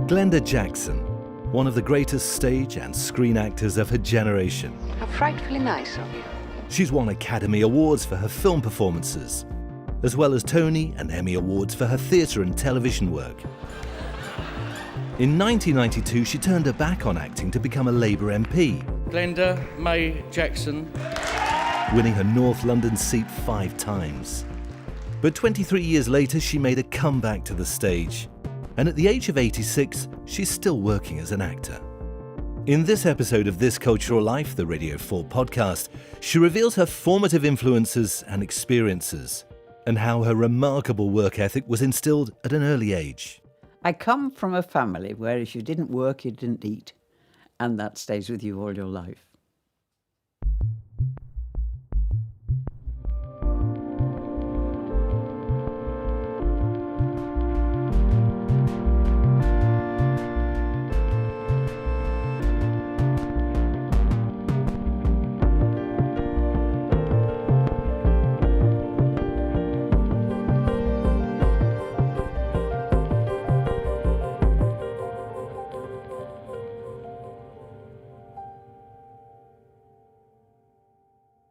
Glenda Jackson, one of the greatest stage and screen actors of her generation. How frightfully nice of you. She's won Academy Awards for her film performances, as well as Tony and Emmy Awards for her theatre and television work. In 1992, she turned her back on acting to become a Labour MP. Glenda May Jackson. Winning her North London seat 5 times. But 23 years later, she made a comeback to the stage. And at the age of 86, she's still working as an actor. In this episode of This Cultural Life, the Radio 4 podcast, she reveals her formative influences and experiences, and how her remarkable work ethic was instilled at an early age. I come from a family where if you didn't work, you didn't eat, and that stays with you all your life.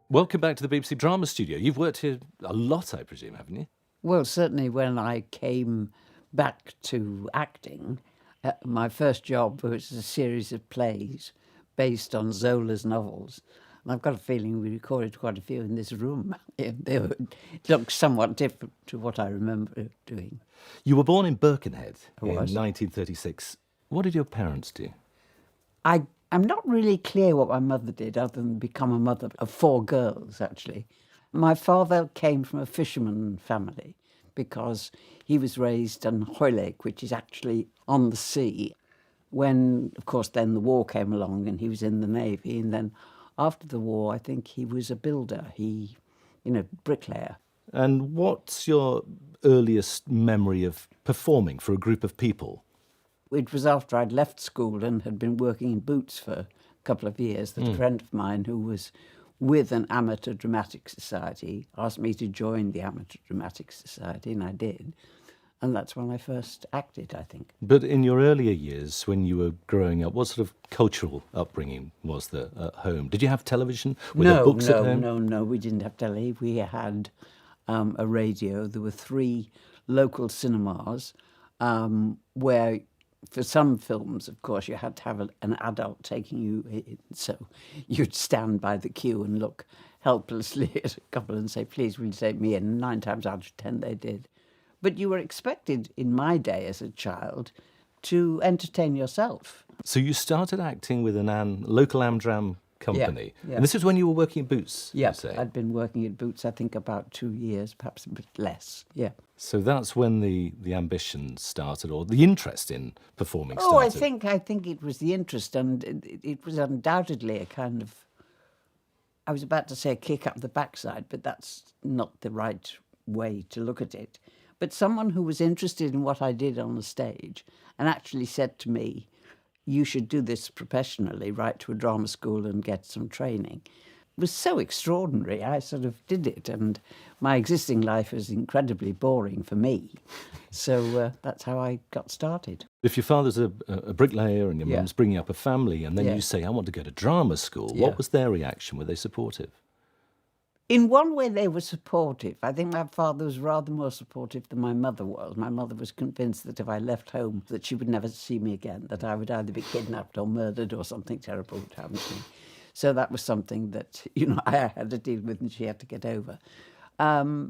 Welcome back to the BBC Drama Studio. You've worked here a lot, I presume, haven't you? Well, certainly when I came back to acting, my first job was a series of plays based on Zola's novels. And I've got a feeling we recorded quite a few in this room. It looked somewhat different to what I remember doing. You were born in Birkenhead in was. 1936. What did your parents do? I'm not really clear what my mother did other than become a mother of 4 girls, actually. My father came from a fisherman family because he was raised on Hoylake, which is actually on the sea. When, of course, then the war came along and he was in the Navy. And then after the war, I think he was a builder, bricklayer. And what's your earliest memory of performing for a group of people? It was after I'd left school and had been working in Boots for a couple of years that a friend of mine who was with an amateur dramatic society asked me to join the amateur dramatic society, and I did. And that's when I first acted, I think. But in your earlier years, when you were growing up, what sort of cultural upbringing was there at home? Did you have television? Were there books at home? No, we didn't have telly. We had a radio. There were 3 local cinemas where... For some films, of course, you had to have an adult taking you in, so you'd stand by the queue and look helplessly at a couple and say, please, will you take me in? And 9 times out of 10 they did. But you were expected, in my day as a child, to entertain yourself. So you started acting with a local Amdram company. Yeah. And this is when you were working at Boots, Yeah, you say? I'd been working at Boots, I think, about 2 years, perhaps a bit less, yeah. So that's when the ambition started, or the interest in performing started? Oh, I think it was the interest, and it was undoubtedly a kind of, I was about to say a kick up the backside, but that's not the right way to look at it. But someone who was interested in what I did on the stage and actually said to me, you should do this professionally, write to a drama school and get some training. It was so extraordinary. I sort of did it, and my existing life was incredibly boring for me. So that's how I got started. If your father's a bricklayer and your Yeah. mum's bringing up a family, and then Yeah. you say, I want to go to drama school, Yeah. what was their reaction? Were they supportive? In one way, they were supportive. I think my father was rather more supportive than my mother was. My mother was convinced that if I left home, that she would never see me again, that I would either be kidnapped or murdered or something terrible would happen to me. So that was something that, I had to deal with and she had to get over. But,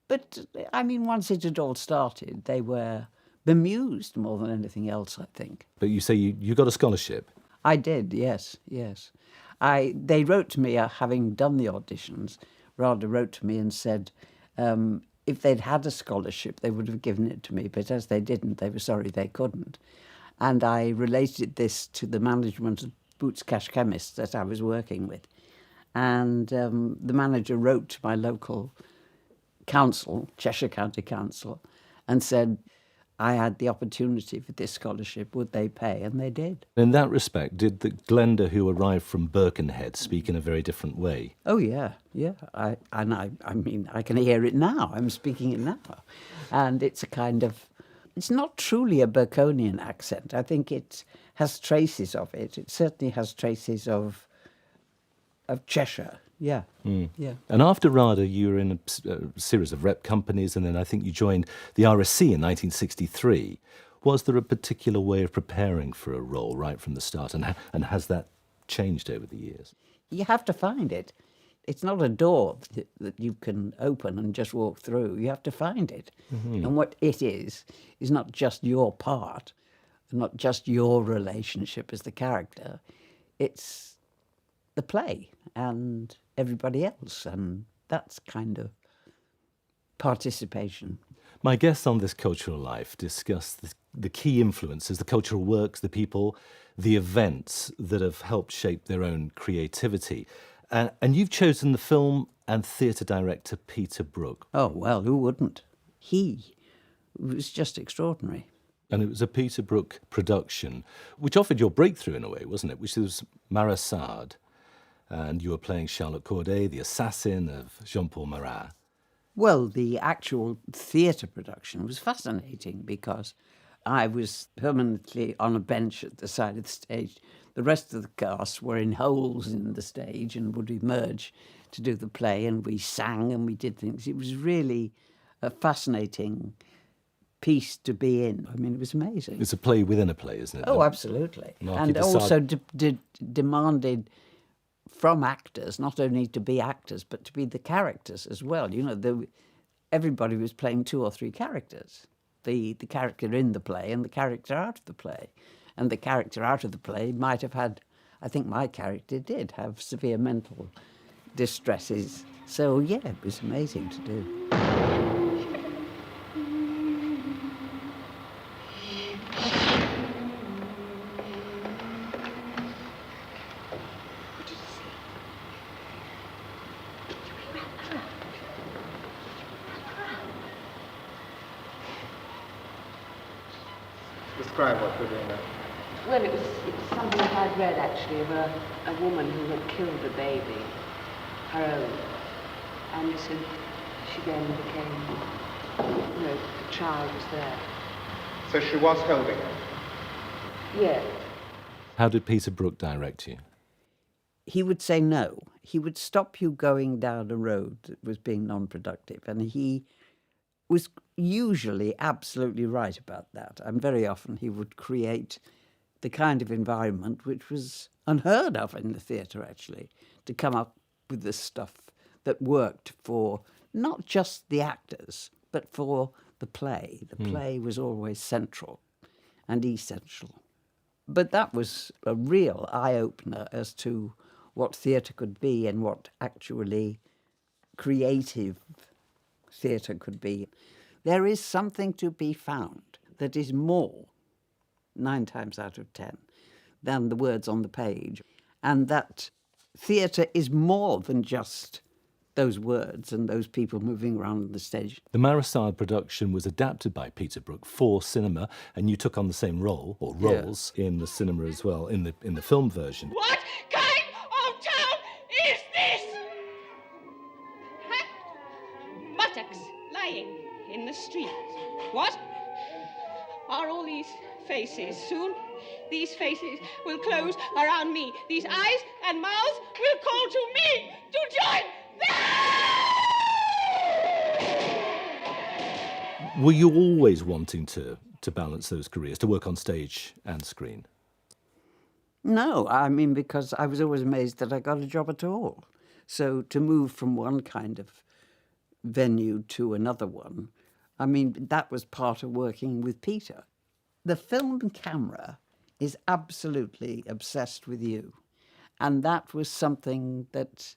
once it had all started, they were bemused more than anything else, I think. But you say you got a scholarship. I did, yes. They wrote to me, having done the auditions, rather wrote to me and said if they'd had a scholarship, they would have given it to me. But as they didn't, they were sorry they couldn't. And I related this to the management of Boots Cash Chemists that I was working with. And the manager wrote to my local council, Cheshire County Council, and said, I had the opportunity for this scholarship, would they pay? And they did. In that respect, did the Glenda who arrived from Birkenhead speak in a very different way? Oh, yeah. I can hear it now. I'm speaking it now. And it's a kind of It's not truly a Baconian accent. I think it has traces of it. It certainly has traces of Cheshire. Yeah, yeah. And after RADA, you were in a series of rep companies, and then I think you joined the RSC in 1963. Was there a particular way of preparing for a role right from the start, and has that changed over the years? You have to find it. It's not a door that you can open and just walk through. You have to find it. And what it is not just your part, not just your relationship as the character. It's the play and everybody else, and that's kind of participation. My guests on This Cultural Life discuss the key influences, the cultural works, the people, the events that have helped shape their own creativity. And you've chosen the film and theatre director Peter Brook. Oh, well, who wouldn't? He was just extraordinary. And it was a Peter Brook production, which offered your breakthrough in a way, wasn't it? Which was Marasade. And you were playing Charlotte Corday, the assassin of Jean-Paul Marat. Well, the actual theatre production was fascinating because I was permanently on a bench at the side of the stage. The rest of the cast were in holes in the stage and would emerge to do the play, and we sang and we did things. It was really a fascinating piece to be in. I mean, it was amazing. It's a play within a play, isn't it? Oh, absolutely. Marquis And de also Sade. demanded from actors not only to be actors, but to be the characters as well. You know, everybody was playing 2 or 3 characters. The character in the play and the character out of the play. And the character out of the play might have had, I think my character did have severe mental distresses. So, yeah, it was amazing to do. Describe what we're doing now. Well, it was something that I'd read, actually, of a woman who had killed a baby, her own. And you said she then became, the child was there. So she was holding it. Yes. How did Peter Brook direct you? He would say no. He would stop you going down a road that was being non-productive, and he was usually absolutely right about that. And very often he would create the kind of environment which was unheard of in the theatre, actually, to come up with this stuff that worked for not just the actors, but for the play. The play was always central and essential. But that was a real eye-opener as to what theatre could be and what actually creative theatre could be. There is something to be found that is more, 9 times out of 10, than the words on the page. And that theatre is more than just those words and those people moving around on the stage. The Marasade production was adapted by Peter Brook for cinema, and you took on the same role, or roles, in the cinema as well, in the film version. What kind of town is this? Buttocks lying in the street. What? Are all these faces soon? These faces will close around me. These eyes and mouths will call to me to join them! Were you always wanting to balance those careers, to work on stage and screen? No, I mean, because I was always amazed that I got a job at all. So to move from one kind of venue to another one, I mean, that was part of working with Peter. The film camera is absolutely obsessed with you. And that was something that,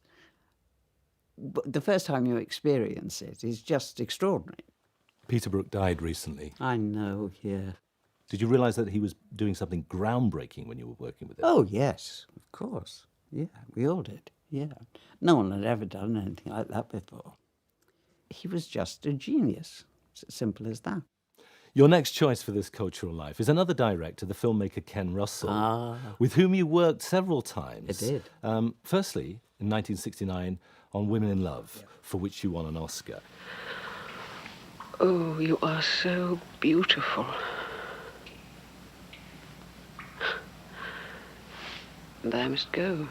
the first time you experience it, is just extraordinary. Peter Brook died recently. I know, yeah. Did you realise that he was doing something groundbreaking when you were working with him? Oh, yes, of course. Yeah, we all did, yeah. No one had ever done anything like that before. He was just a genius. It's as simple as that. Your next choice for This Cultural Life is another director, the filmmaker Ken Russell, with whom you worked several times. I did. Firstly, in 1969, on Women in Love, for which you won an Oscar. Oh, you are so beautiful. And I must go.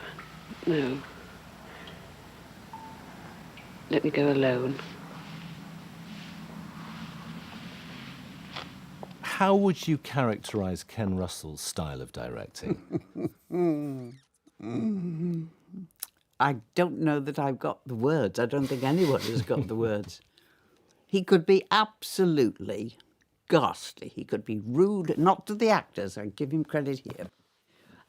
No. Let me go alone. How would you characterise Ken Russell's style of directing? I don't know that I've got the words. I don't think anyone has got the words. He could be absolutely ghastly. He could be rude, not to the actors, I give him credit here.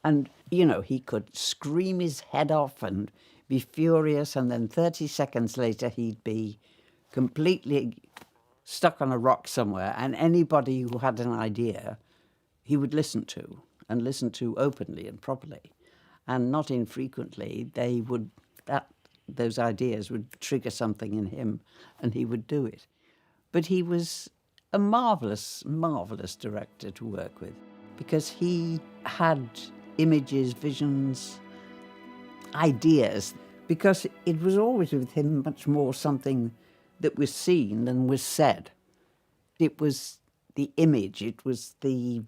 And, you know, he could scream his head off and be furious, and then 30 seconds later he'd be completely stuck on a rock somewhere, and anybody who had an idea he would listen to, and listen to openly and properly. And not infrequently, those ideas would trigger something in him, and he would do it. But he was a marvellous, marvellous director to work with, because he had images, visions, ideas, because it was always with him much more something that was seen than was said. It was the image, it was the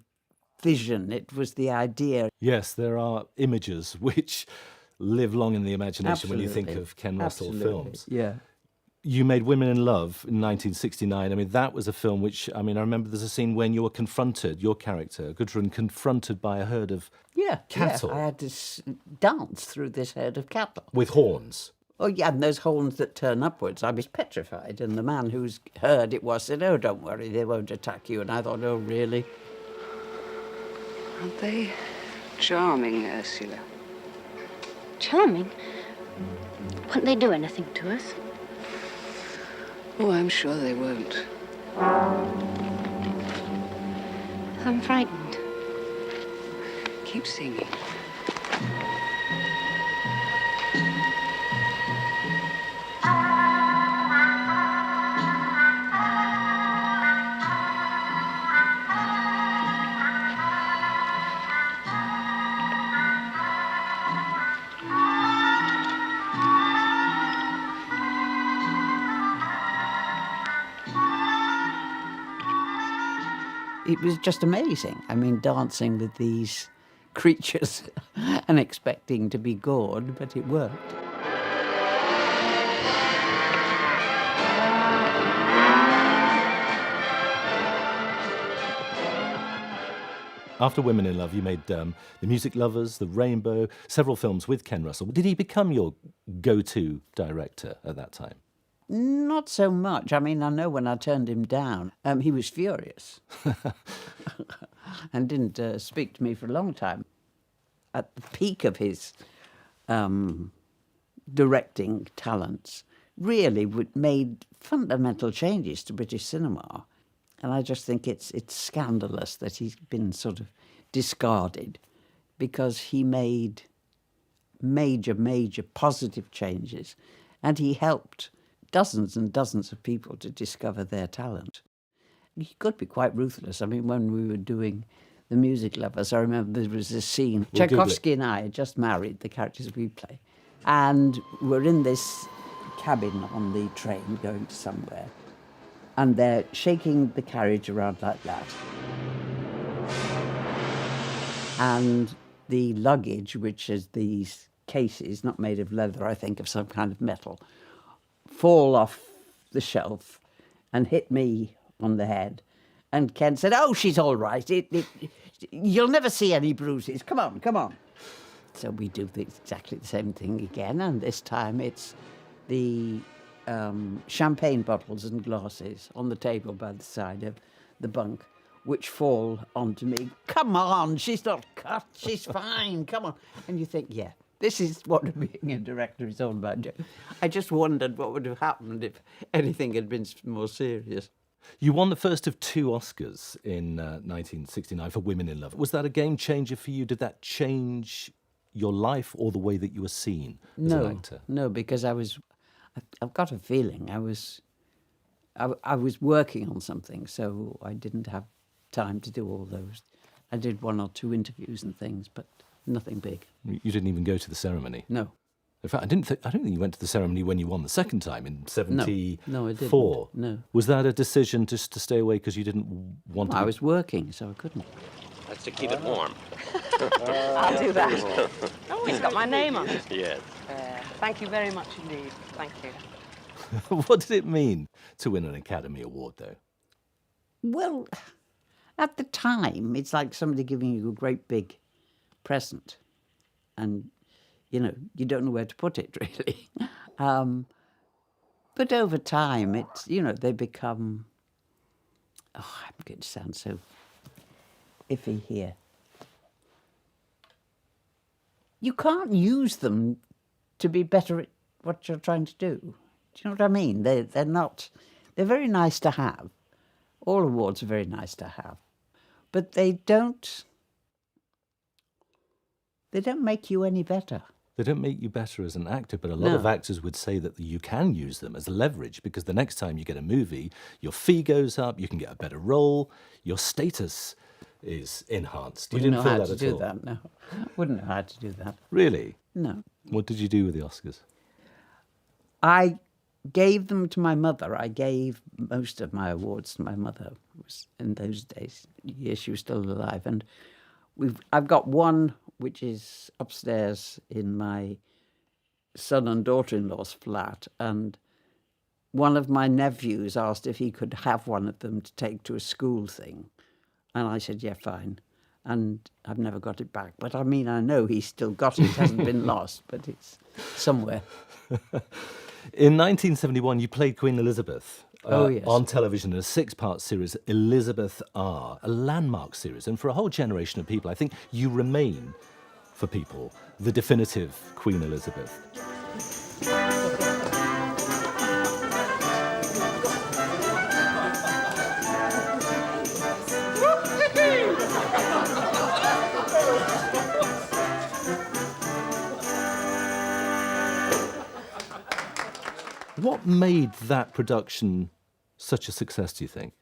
vision, it was the idea. Yes, there are images which live long in the imagination when you think Absolutely. of Ken Russell Absolutely. films. Yeah. You made Women in Love in 1969. I mean, that was a film which, I mean, I remember there's a scene when you were confronted, your character, Gudrun, confronted by a herd of cattle. Yeah, I had to dance through this herd of cattle. with horns. Oh, yeah, and those horns that turn upwards. I was petrified, and the man whose herd it was said, "Oh, don't worry, they won't attack you." And I thought, oh, really? Aren't they charming, Ursula? Charming. Won't they do anything to us? Oh, I'm sure they won't. I'm frightened. Keep singing. It was just amazing. I mean, dancing with these creatures and expecting to be gored, but it worked. After Women in Love, you made The Music Lovers, The Rainbow, several films with Ken Russell. Did he become your go-to director at that time? Not so much. I mean, I know when I turned him down, he was furious and didn't speak to me for a long time. At the peak of his directing talents, really made fundamental changes to British cinema. And I just think it's scandalous that he's been sort of discarded, because he made major, major positive changes, and he helped dozens and dozens of people to discover their talent. He could be quite ruthless. I mean, when we were doing The Music Lovers, I remember there was this scene. We'll Tchaikovsky and I had just married, the characters we play, and we're in this cabin on the train going to somewhere, and they're shaking the carriage around like that. And the luggage, which is these cases, not made of leather, I think, of some kind of metal, fall off the shelf and hit me on the head. And Ken said, "Oh, she's all right. You'll never see any bruises. Come on, come on." So we do exactly the same thing again, and this time it's the champagne bottles and glasses on the table by the side of the bunk, which fall onto me. "Come on, she's not cut. She's fine. Come on." And you think, yeah, this is what being a director is all about. I just wondered what would have happened if anything had been more serious. You won the first of 2 Oscars in 1969 for Women in Love. Was that a game changer for you? Did that change your life or the way that you were seen as an actor? No, because I've got a feeling I was working on something, so I didn't have time to do all those. I did 1 or 2 interviews and things, but nothing big. You didn't even go to the ceremony? No. In fact, I don't think you went to the ceremony when you won the second time in 74. No, I didn't. No. Was that a decision just to stay away because you didn't want to? I was working, so I couldn't. That's to keep it warm. I'll do that. Oh, it's got my name on it. Yes. Thank you very much indeed. Thank you. What did it mean to win an Academy Award, though? Well, at the time, it's like somebody giving you a great big present. And, you know, you don't know where to put it, really. But over time, it's, you know, they become... Oh, I'm going to sound so iffy here. You can't use them to be better at what you're trying to do. Do you know what I mean? They're not... They're very nice to have. All awards are very nice to have. But they don't make you any better. They don't make you better as an actor, but a lot of actors would say that you can use them as leverage because the next time you get a movie, your fee goes up, you can get a better role, your status is enhanced. You didn't feel that at all? That, no. Wouldn't know how to do that. Really? No. What did you do with the Oscars? I gave them to my mother. I gave most of my awards to my mother. It was in those days. Yes, she was still alive. And I've got one which is upstairs in my son and daughter-in-law's flat. And one of my nephews asked if he could have one of them to take to a school thing. And I said, yeah, fine. And I've never got it back. But I mean, I know he's still got it. It hasn't been lost, but it's somewhere. In 1971, you played Queen Elizabeth yes. on television in a 6-part series, Elizabeth R., a landmark series. And for a whole generation of people, I think you remain, for people, the definitive Queen Elizabeth. What made that production such a success, do you think?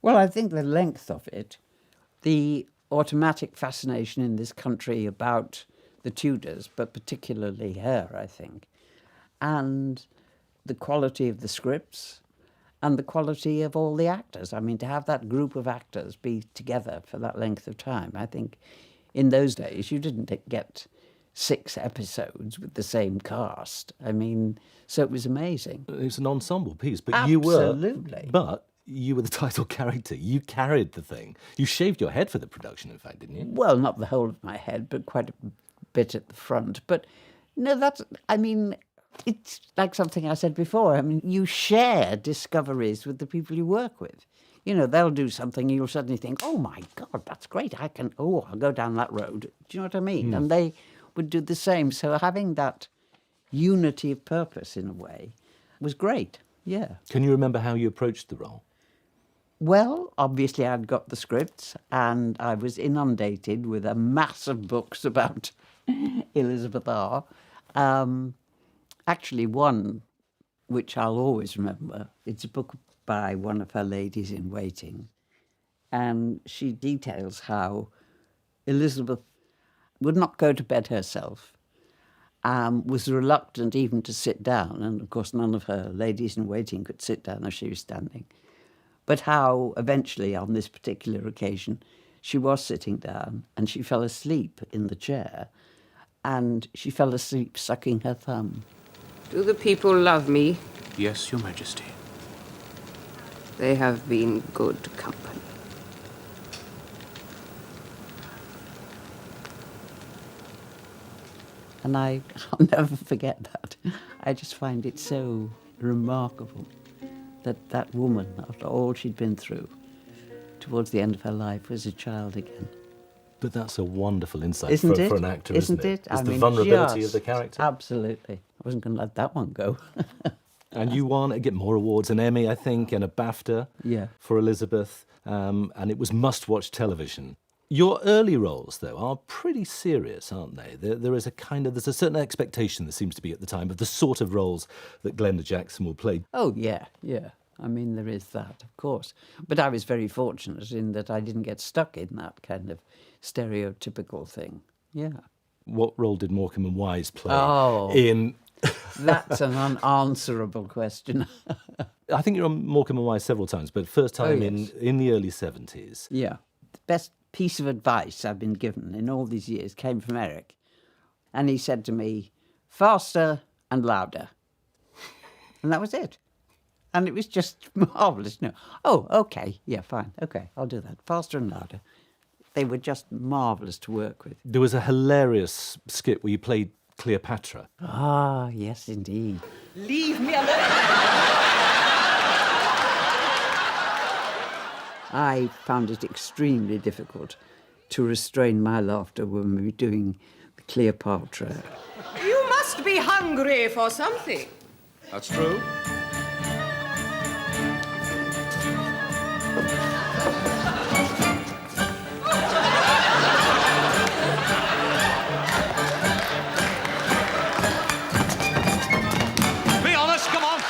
Well, I think the length of it, the automatic fascination in this country about the Tudors, but particularly her, I think, and the quality of the scripts and the quality of all the actors. I mean, to have that group of actors be together for that length of time, I think in those days you didn't get 6 episodes with the same cast. I mean, so it was amazing. It was an ensemble piece, but Absolutely. you were the title character. You carried the thing. You shaved your head for the production, in fact, didn't you? Well, not the whole of my head, but quite a bit at the front. But no, it's like something I said before. I mean, you share discoveries with the people you work with. You know, they'll do something and you'll suddenly think, oh my God, that's great. I'll go down that road. Do you know what I mean? And they would do the same. So having that unity of purpose, in a way, was great, yeah. Can you remember how you approached the role? Well, obviously I'd got the scripts and I was inundated with a mass of books about Elizabeth R. Actually, one which I'll always remember, it's a book by one of her ladies in waiting, and she details how Elizabeth would not go to bed herself, was reluctant even to sit down, and of course none of her ladies in waiting could sit down as she was standing, but how eventually on this particular occasion she was sitting down and she fell asleep in the chair, and she fell asleep sucking her thumb. Do the people love me? Yes, Your Majesty. They have been good company. And I'll never forget that. I just find it so remarkable that that woman, after all she'd been through, towards the end of her life, was a child again. But that's a wonderful insight for an actor, isn't it? It's the mean, vulnerability of the character. Absolutely. I wasn't going to let that one go. And you won, get more awards, an Emmy, I think, and a BAFTA for Elizabeth, and it was must-watch television. Your early roles, though, are pretty serious, aren't they? There's a certain expectation there seems to be at the time of the sort of roles that Glenda Jackson will play. Oh, yeah. I mean, there is that, of course. But I was very fortunate in that I didn't get stuck in that kind of stereotypical thing. Yeah. What role did Morecambe and Wise play in That's an unanswerable question. I think you're on Morecambe and Wise several times, but first time yes. in the early 70s. Yeah. The best piece of advice I've been given in all these years came from Eric. And he said to me, faster and louder. And that was it. And it was just marvellous. No, oh, OK, yeah, fine, OK, I'll do that. Faster and louder. They were just marvellous to work with. There was a hilarious skit where you played Cleopatra. Ah, yes, indeed. Leave me alone! I found it extremely difficult to restrain my laughter when we were doing Cleopatra. You must be hungry for something. That's true. Be honest, come on!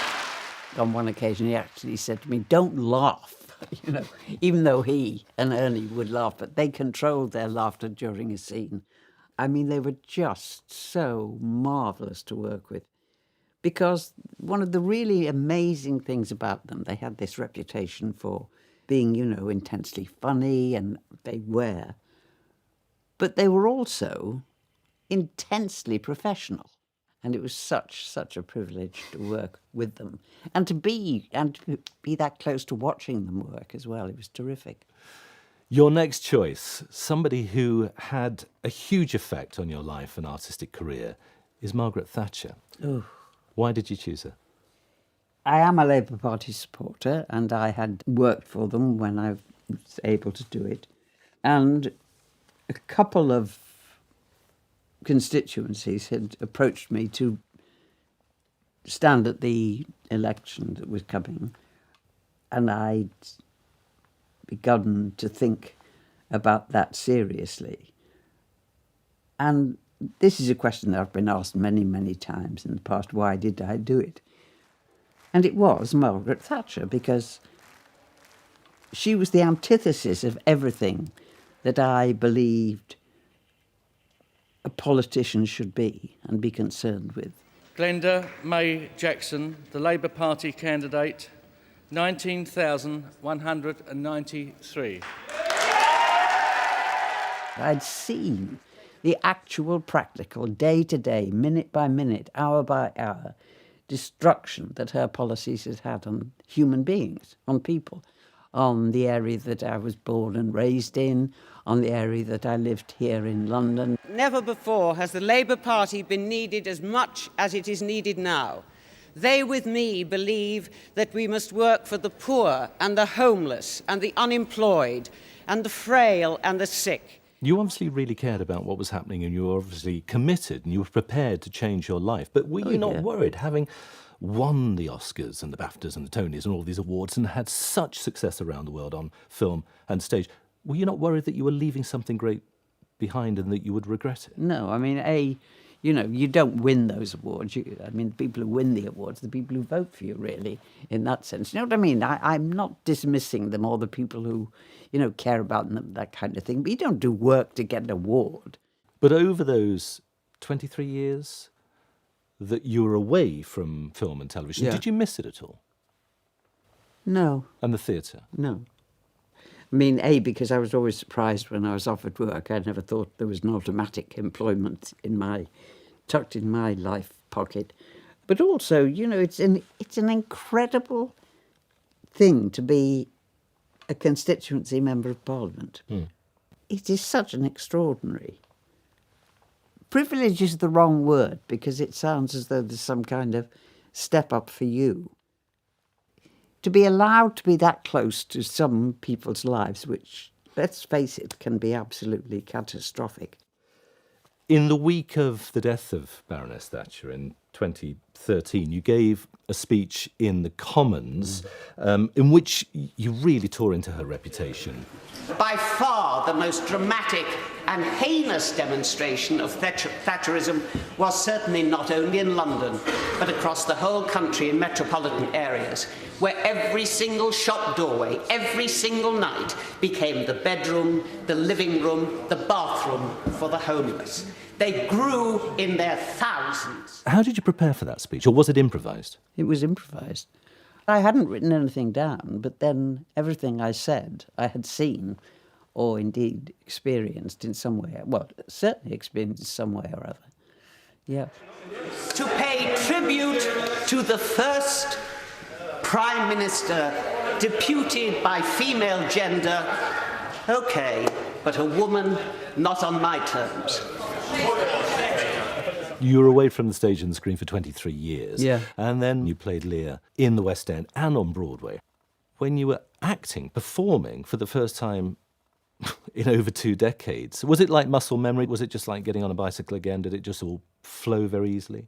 On one occasion, he actually said to me, don't laugh, you know, even though he and Ernie would laugh, but they controlled their laughter during a scene. I mean, they were just so marvellous to work with. Because one of the really amazing things about them, they had this reputation for being, you know, intensely funny, and they were. But they were also intensely professional. And it was such a privilege to work with them. And to be that close to watching them work as well. It was terrific. Your next choice, somebody who had a huge effect on your life and artistic career, is Margaret Thatcher. Oh. Why did you choose her? I am a Labour Party supporter, and I had worked for them when I was able to do it. And a couple of constituencies had approached me to stand at the election that was coming, and I'd begun to think about that seriously. And this is a question that I've been asked many, many times in the past. Why did I do it? And it was Margaret Thatcher, because she was the antithesis of everything that I believed a politician should be and be concerned with. Glenda Jackson, the Labour Party candidate, 19,193. I'd seen the actual practical, day-to-day, minute by minute, hour by hour, destruction that her policies had had on human beings, on people, on the area that I was born and raised in, on the area that I lived here in London. Never before has the Labour Party been needed as much as it is needed now. They, with me, believe that we must work for the poor and the homeless and the unemployed and the frail and the sick. You obviously really cared about what was happening, and you were obviously committed and you were prepared to change your life. But were you not worried, having won the Oscars and the BAFTAs and the Tonys and all these awards and had such success around the world on film and stage, were you not worried that you were leaving something great behind and that you would regret it? No, I mean, you know, you don't win those awards. I mean, the people who win the awards, the people who vote for you, really, in that sense. You know what I mean? I'm not dismissing them, or the people who, you know, care about them, that kind of thing. But you don't do work to get an award. But over those 23 years that you were away from film and television, did you miss it at all? No. And the theatre? No. I mean, because I was always surprised when I was offered work. I never thought there was an automatic employment tucked in my life pocket. But also, you know, it's an incredible thing to be a constituency member of Parliament. It is such an extraordinary. Privilege is the wrong word, because it sounds as though there's some kind of step up for you. To be allowed to be that close to some people's lives, which, let's face it, can be absolutely catastrophic. In the week of the death of Baroness Thatcher in 2013, you gave a speech in the Commons in which you really tore into her reputation. By far the most dramatic and heinous demonstration of Thatcherism was certainly not only in London, but across the whole country in metropolitan areas, where every single shop doorway, every single night, became the bedroom, the living room, the bathroom for the homeless. They grew in their thousands. How did you prepare for that speech, or was it improvised? It was improvised. I hadn't written anything down, but then everything I said I had seen or indeed experienced in some way. Well, certainly experienced in some way or other. Yeah. To pay tribute to the first Prime Minister deputed by female gender, okay, but a woman not on my terms. You were away from the stage and the screen for 23 years. Yeah. And then you played Lear in the West End and on Broadway. When you were acting, performing for the first time in over 2 decades, was it like muscle memory? Was it just like getting on a bicycle again? Did it just all flow very easily?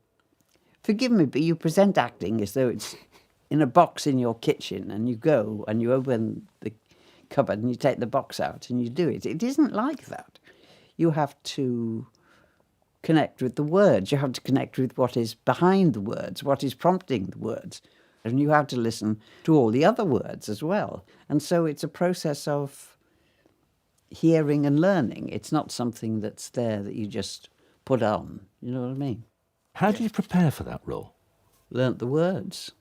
Forgive me, but you present acting as though it's in a box in your kitchen, and you go and you open the cupboard and you take the box out and you do it. It isn't like that. You have to connect with the words. You have to connect with what is behind the words, what is prompting the words. And you have to listen to all the other words as well. And so it's a process of hearing and learning. It's not something that's there that you just put on. You know what I mean? How did you prepare for that role? Learnt the words.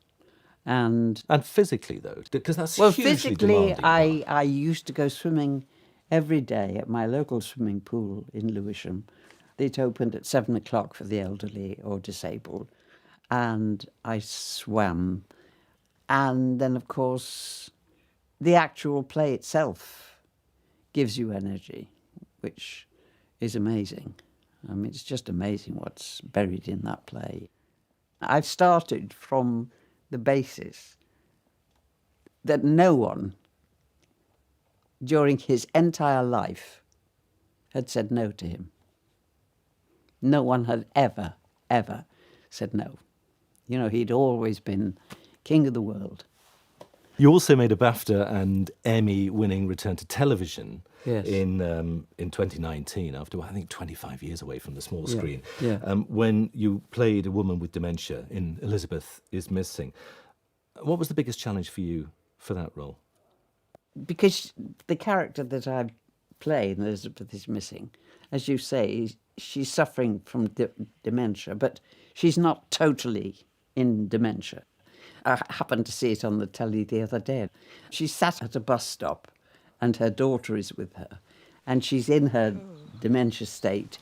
And physically, though, because that's well, hugely physically, demanding. I used to go swimming every day at my local swimming pool in Lewisham. It opened at 7 o'clock for the elderly or disabled. And I swam. And then, of course, the actual play itself gives you energy, which is amazing. I mean, it's just amazing what's buried in that play. I've started from the basis that no one during his entire life had said no to him. No one had ever said no. You know, he'd always been king of the world. You also made a BAFTA and Emmy-winning return to television Yes. in 2019, after, I think, 25 years away from the small screen, yeah. when you played a woman with dementia in Elizabeth is Missing. What was the biggest challenge for you for that role? Because the character that I play in Elizabeth is Missing, as you say, she's suffering from dementia, but she's not totally in dementia. I happened to see it on the telly the other day. She sat at a bus stop and her daughter is with her, and she's in her dementia state.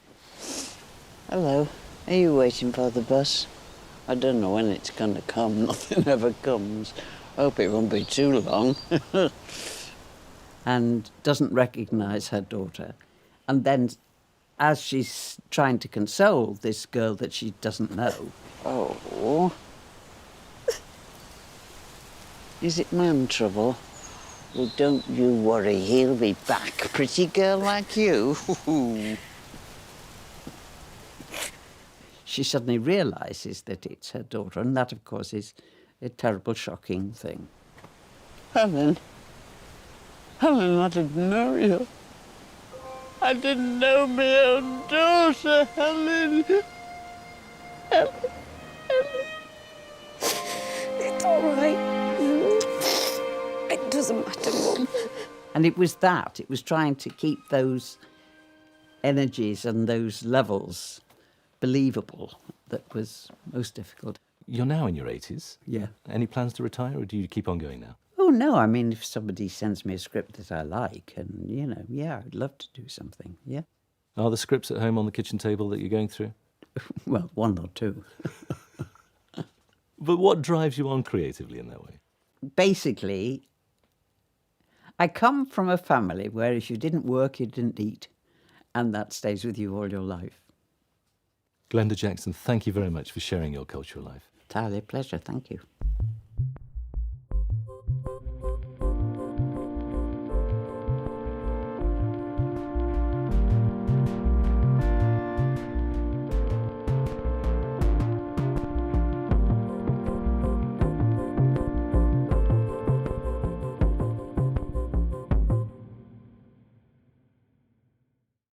Hello, are you waiting for the bus? I don't know when it's going to come. Nothing ever comes. Hope it won't be too long. And doesn't recognise her daughter. And then, as she's trying to console this girl that she doesn't know, oh, is it man trouble? Well, don't you worry, he'll be back. Pretty girl like you. She suddenly realises that it's her daughter, and that, of course, is a terrible, shocking thing. Helen, I didn't know you. I didn't know my own daughter, Helen. It's all right. It doesn't matter, Mum. And it was trying to keep those energies and those levels believable that was most difficult. You're now in your 80s. Yeah. Any plans to retire, or do you keep on going now? Oh, no, I mean, if somebody sends me a script that I like, and, you know, yeah, I'd love to do something, yeah. Are the scripts at home on the kitchen table that you're going through? Well, 1 or 2. But what drives you on creatively in that way? Basically, I come from a family where if you didn't work, you didn't eat, and that stays with you all your life. Glenda Jackson, thank you very much for sharing your cultural life. Entirely a pleasure, thank you.